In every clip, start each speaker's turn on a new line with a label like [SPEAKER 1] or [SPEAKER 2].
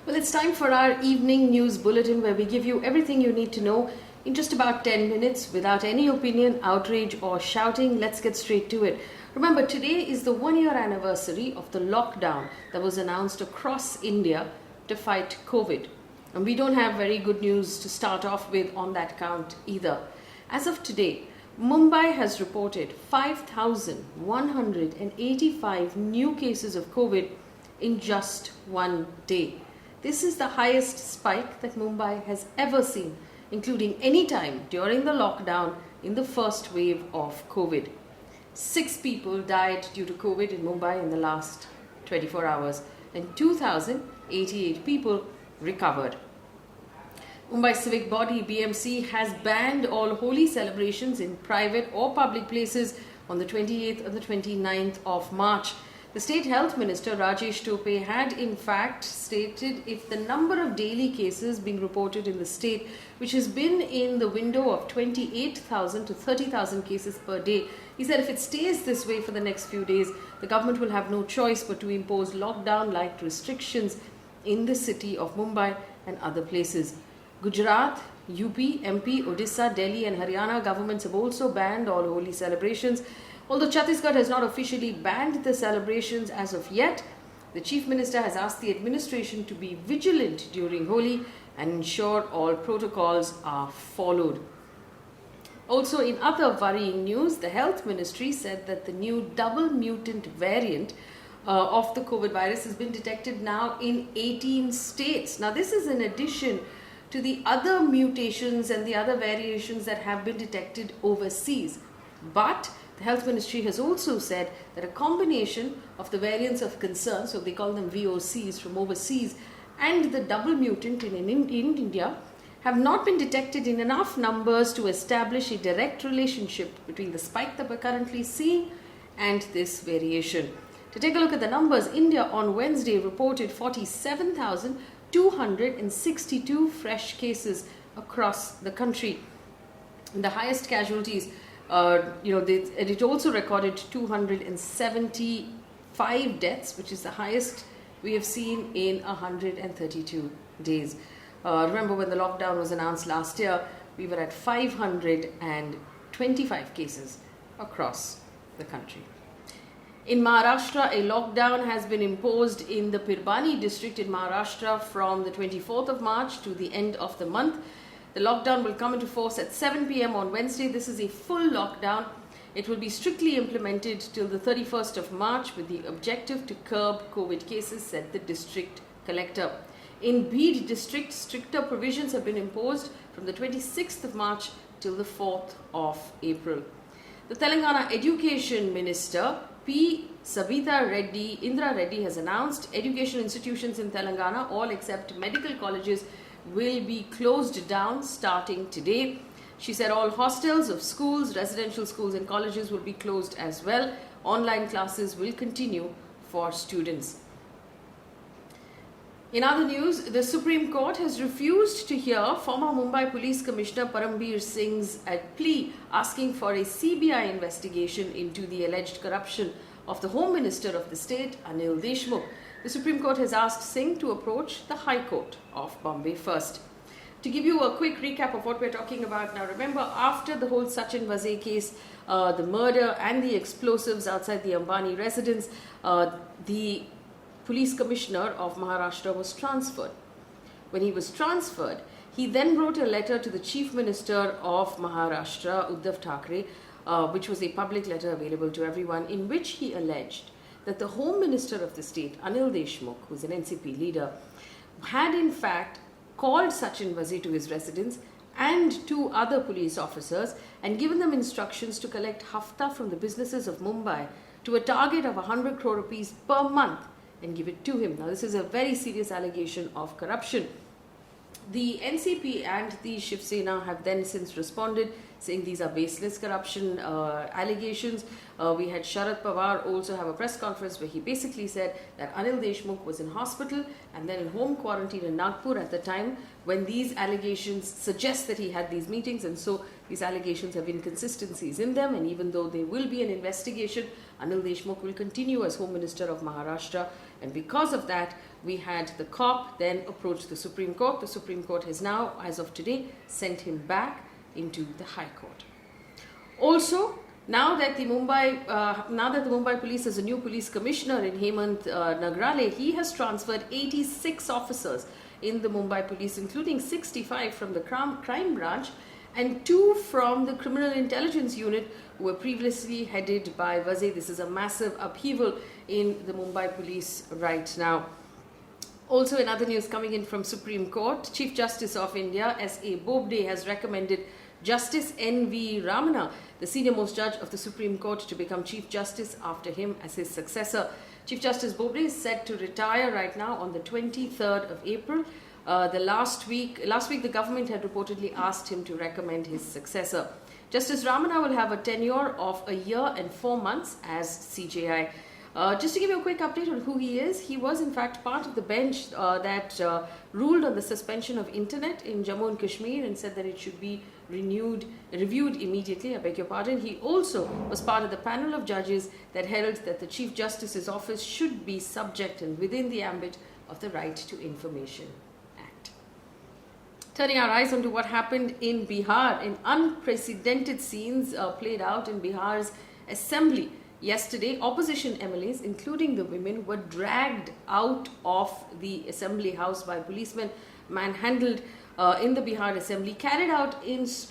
[SPEAKER 1] Well, it's time for our evening news bulletin where we give you everything you need to know in just about 10 minutes without any opinion, outrage or shouting. Let's get straight to it. Remember, today is the 1-year anniversary of the lockdown that was announced across India to fight COVID. And we don't have very good news to start off with on that count either. As of today, Mumbai has reported 5,185 new cases of COVID in just one day. This is the highest spike that Mumbai has ever seen, including any time during the lockdown in the first wave of COVID. 6 people died due to COVID in Mumbai in the last 24 hours and 2,088 people recovered. Mumbai civic body BMC has banned all Holi celebrations in private or public places on the 28th and the 29th of March. The State Health Minister Rajesh Tope had in fact stated if the number of daily cases being reported in the state, which has been in the window of 28,000 to 30,000 cases per day, he said if it stays this way for the next few days, the government will have no choice but to impose lockdown-like restrictions in the city of Mumbai and other places. Gujarat, UP, MP, Odisha, Delhi and Haryana governments have also banned all Holi celebrations. Although Chhattisgarh has not officially banned the celebrations as of yet, the Chief Minister has asked the administration to be vigilant during Holi and ensure all protocols are followed. Also, in other worrying news, the Health Ministry said that the new double mutant variant of the COVID virus has been detected now in 18 states. Now, this is in addition to the other mutations and the other variations that have been detected overseas. But the Health Ministry has also said that a combination of the variants of concern, so they call them VOCs from overseas, and the double mutant in India have not been detected in enough numbers to establish a direct relationship between the spike that we're currently seeing and this variation. To take a look at the numbers, India on Wednesday reported 47,262 fresh cases across the country. And the highest casualties, it also recorded 275 deaths, which is the highest we have seen in 132 days. Remember when the lockdown was announced last year, we were at 525 cases across the country. In Maharashtra, a lockdown has been imposed in the Parbhani district in Maharashtra from the 24th of March to the end of the month. The lockdown will come into force at 7 p.m. on Wednesday. This is a full lockdown. It will be strictly implemented till the 31st of March with the objective to curb COVID cases, said the district collector. In Bihar district, stricter provisions have been imposed from the 26th of March till the 4th of April. The Telangana Education Minister P. Sabita Reddy, Indra Reddy has announced education institutions in Telangana, all except medical colleges, will be closed down starting today. She said all hostels of schools, residential schools and colleges will be closed as well. Online classes will continue for students. In other news, the Supreme Court has refused to hear former Mumbai Police Commissioner Parambir Singh's plea asking for a CBI investigation into the alleged corruption of the Home Minister of the state, Anil Deshmukh. The Supreme Court has asked Singh to approach the High Court of Bombay first. To give you a quick recap of what we're talking about now, remember after the whole Sachin Vazee case, the murder and the explosives outside the Ambani residence, the Police Commissioner of Maharashtra was transferred. When he was transferred, he then wrote a letter to the Chief Minister of Maharashtra, Uddhav Thackeray, which was a public letter available to everyone, in which he alleged that the Home Minister of the state, Anil Deshmukh, who's an NCP leader, had in fact called Sachin Vazee to his residence and 2 other police officers and given them instructions to collect hafta from the businesses of Mumbai to a target of 100 crore rupees per month and give it to him. Now, this is a very serious allegation of corruption. The NCP and the Shiv Sena have then since responded, saying these are baseless corruption allegations. We had Sharad Pawar also have a press conference where he basically said that Anil Deshmukh was in hospital and then in home quarantine in Nagpur at the time when these allegations suggest that he had these meetings, and so these allegations have inconsistencies in them, and even though there will be an investigation, Anil Deshmukh will continue as Home Minister of Maharashtra And because of that, we had the cop then approach the Supreme Court. The Supreme Court has now, as of today, sent him back into the High Court. Also, now that the Mumbai police has a new police commissioner in Hemant Nagrale, he has transferred 86 officers in the Mumbai police, including 65 from the crime branch and 2 from the criminal intelligence unit, who were previously headed by Vazir. This is a massive upheaval in the Mumbai police right now. Also, in other news coming in from Supreme Court, Chief Justice of India, S.A. Bobde, has recommended Justice N.V. Ramana, the senior-most judge of the Supreme Court, to become Chief Justice after him as his successor. Chief Justice Bobde is set to retire right now on the 23rd of April. Last week, the government had reportedly asked him to recommend his successor. Justice Ramana will have a tenure of a year and 4 months as CJI. Just to give you a quick update on who he is, he was in fact part of the bench that ruled on the suspension of internet in Jammu and Kashmir and said that it should be reviewed immediately. I beg your pardon. He also was part of the panel of judges that held that the Chief Justice's office should be subject and within the ambit of the Right to Information Act. Turning our eyes onto what happened in Bihar, in unprecedented scenes played out in Bihar's assembly. Yesterday, opposition MLAs, including the women, were dragged out of the assembly house by policemen, manhandled in the Bihar assembly, carried out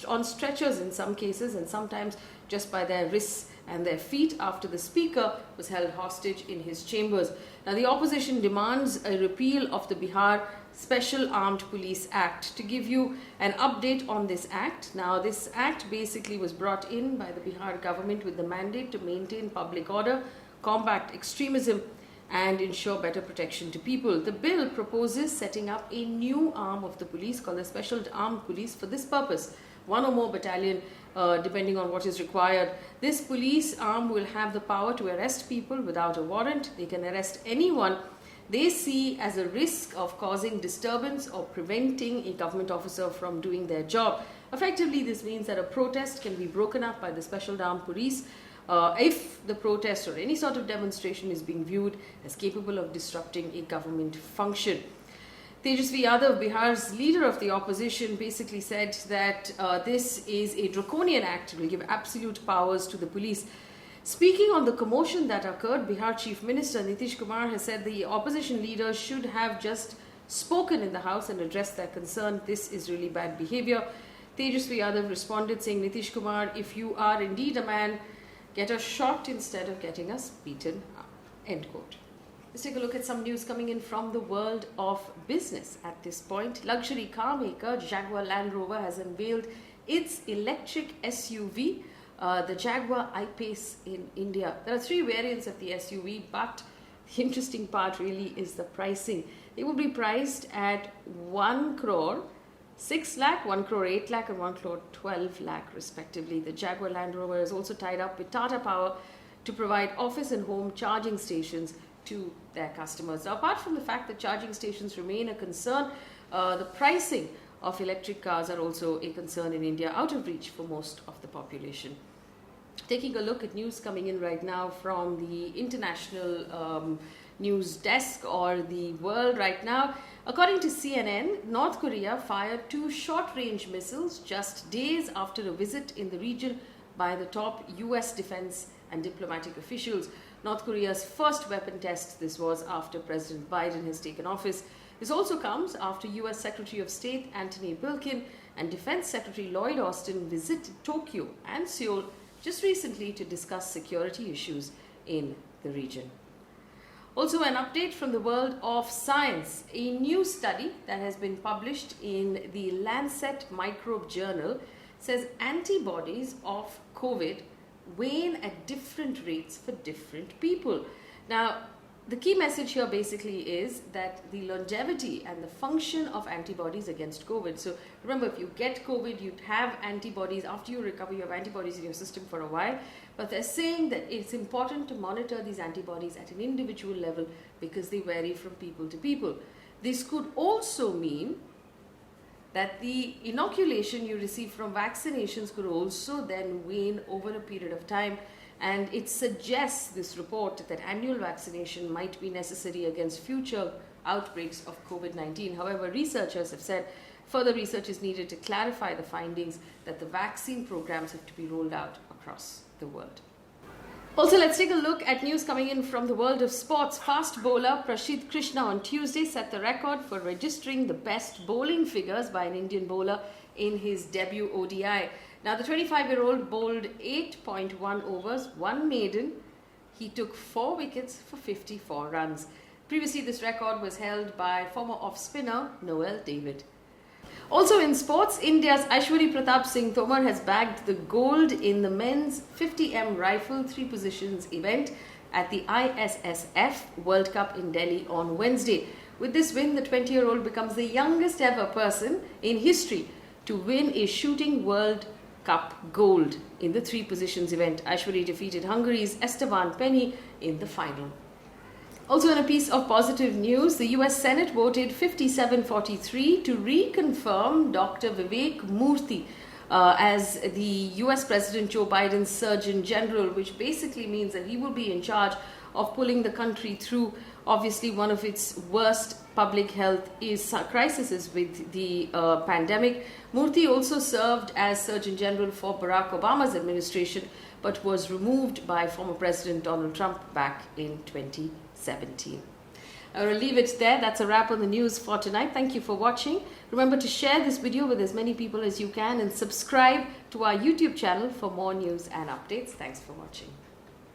[SPEAKER 1] on stretchers in some cases, and sometimes just by their wrists and their feet, after the speaker was held hostage in his chambers. Now, the opposition demands a repeal of the Bihar Special Armed Police Act. To give you an update on this act, now this act basically was brought in by the Bihar government with the mandate to maintain public order, combat extremism, and ensure better protection to people. The bill proposes setting up a new arm of the police called the Special Armed Police for this purpose. 1 or more battalion, depending on what is required. This police arm will have the power to arrest people without a warrant. They can arrest anyone they see as a risk of causing disturbance or preventing a government officer from doing their job. Effectively, this means that a protest can be broken up by the Special Armed Police if the protest or any sort of demonstration is being viewed as capable of disrupting a government function. Tejasvi Yadav, Bihar's leader of the opposition, basically said that this is a draconian act. It will give absolute powers to the police. Speaking on the commotion that occurred, Bihar Chief Minister Nitish Kumar has said the opposition leaders should have just spoken in the House and addressed their concern. This is really bad behavior. Tejasvi Yadav responded saying, Nitish Kumar, if you are indeed a man, get us shot instead of getting us beaten up. End quote. Let's take a look at some news coming in from the world of business at this point. Luxury car maker Jaguar Land Rover has unveiled its electric SUV, the Jaguar I-Pace in India. There are 3 variants of the SUV, but the interesting part really is the pricing. They will be priced at 1 crore 6 lakh, 1 crore 8 lakh and 1 crore 12 lakh respectively. The Jaguar Land Rover is also tied up with Tata Power to provide office and home charging stations to their customers. Now, apart from the fact that charging stations remain a concern, the pricing of electric cars are also a concern in India, out of reach for most of the population. Taking a look at news coming in right now from the international news desk or the world right now. According to CNN, North Korea fired 2 short-range missiles just days after a visit in the region by the top US defense and diplomatic officials. North Korea's first weapon test, this was after President Biden has taken office. This also comes after US Secretary of State Antony Blinken and Defense Secretary Lloyd Austin visited Tokyo and Seoul just recently to discuss security issues in the region. Also, an update from the world of science. A new study that has been published in the Lancet Microbe Journal says antibodies of COVID wane at different rates for different people. Now, the key message here basically is that the longevity and the function of antibodies against COVID. So remember, if you get COVID, you have antibodies. After you recover, you have antibodies in your system for a while. But they're saying that it's important to monitor these antibodies at an individual level because they vary from people to people. This could also mean that the inoculation you receive from vaccinations could also then wane over a period of time. And it suggests, this report, that annual vaccination might be necessary against future outbreaks of COVID-19. However, researchers have said further research is needed to clarify the findings that the vaccine programs have to be rolled out across the world. Also, let's take a look at news coming in from the world of sports. Fast bowler Prasidh Krishna on Tuesday set the record for registering the best bowling figures by an Indian bowler in his debut ODI. Now, the 25-year-old bowled 8.1 overs, one maiden. He took 4 wickets for 54 runs. Previously, this record was held by former off-spinner Noel David. Also in sports, India's Aishwary Pratap Singh Tomar has bagged the gold in the men's 50m rifle 3 positions event at the ISSF World Cup in Delhi on Wednesday. With this win, the 20-year-old becomes the youngest ever person in history to win a shooting World Cup gold in the 3 positions event. Aishwary defeated Hungary's Esteban Penny in the final. Also, in a piece of positive news, the US Senate voted 57-43 to reconfirm Dr. Vivek Murthy as the US President Joe Biden's Surgeon General, which basically means that he will be in charge of pulling the country through, obviously, one of its worst public health crises with the pandemic. Murthy also served as Surgeon General for Barack Obama's administration, but was removed by former President Donald Trump back in 2017. I will leave it there. That's a wrap on the news for tonight. Thank you for watching. Remember to share this video with as many people as you can and subscribe to our YouTube channel for more news and updates. Thanks for watching.